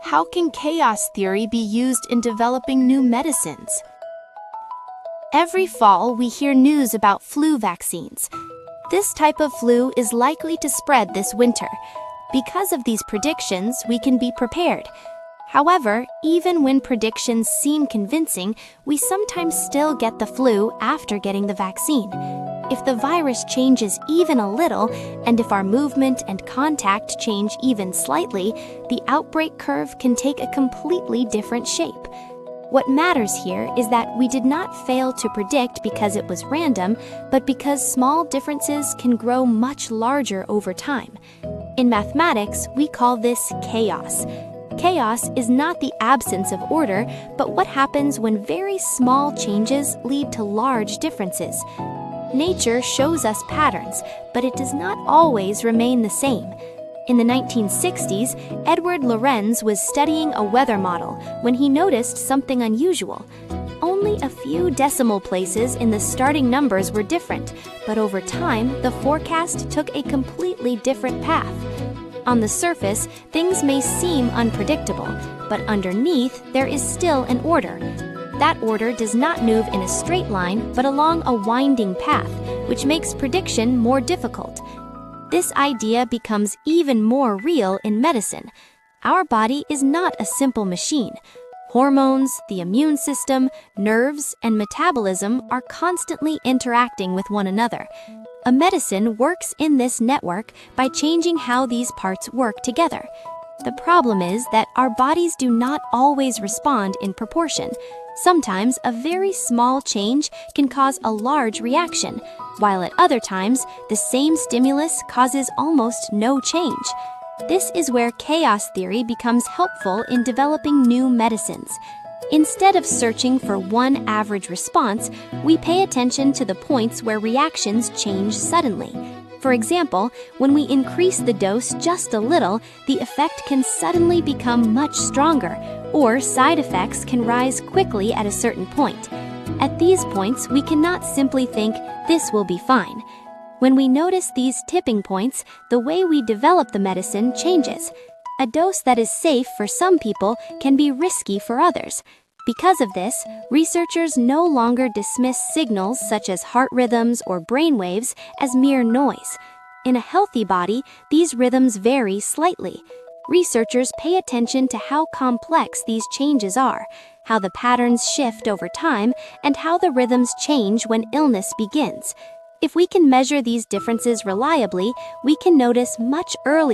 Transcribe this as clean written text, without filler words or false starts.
How can chaos theory be used in developing new medicines? Every fall, we hear news about flu vaccines. This type of flu is likely to spread this winter. Because of these predictions, we can be prepared. However, even when predictions seem convincing, we sometimes still get the flu after getting the vaccine. If the virus changes even a little, and if our movement and contact change even slightly, the outbreak curve can take a completely different shape. What matters here is that we did not fail to predict because it was random, but because small differences can grow much larger over time. In mathematics, we call this chaos. Chaos is not the absence of order, but what happens when very small changes lead to large differences. Nature shows us patterns, but it does not always remain the same. In the 1960s, Edward Lorenz was studying a weather model when he noticed something unusual. Only a few decimal places in the starting numbers were different, but over time, the forecast took a completely different path. On the surface, things may seem unpredictable, but underneath, there is still an order. That order does not move in a straight line, but along a winding path, which makes prediction more difficult. This idea becomes even more real in medicine. Our body is not a simple machine. Hormones, the immune system, nerves, and metabolism are constantly interacting with one another. A medicine works in this network by changing how these parts work together. The problem is that our bodies do not always respond in proportion. Sometimes a very small change can cause a large reaction, while at other times, the same stimulus causes almost no change. This is where chaos theory becomes helpful in developing new medicines. Instead of searching for one average response, we pay attention to the points where reactions change suddenly. For example, when we increase the dose just a little, the effect can suddenly become much stronger, or side effects can rise quickly at a certain point. At these points, we cannot simply think, "This will be fine." When we notice these tipping points, the way we develop the medicine changes. A dose that is safe for some people can be risky for others. Because of this, researchers no longer dismiss signals such as heart rhythms or brain waves as mere noise. In a healthy body, these rhythms vary slightly. Researchers pay attention to how complex these changes are, how the patterns shift over time, and how the rhythms change when illness begins. If we can measure these differences reliably, we can notice much earlier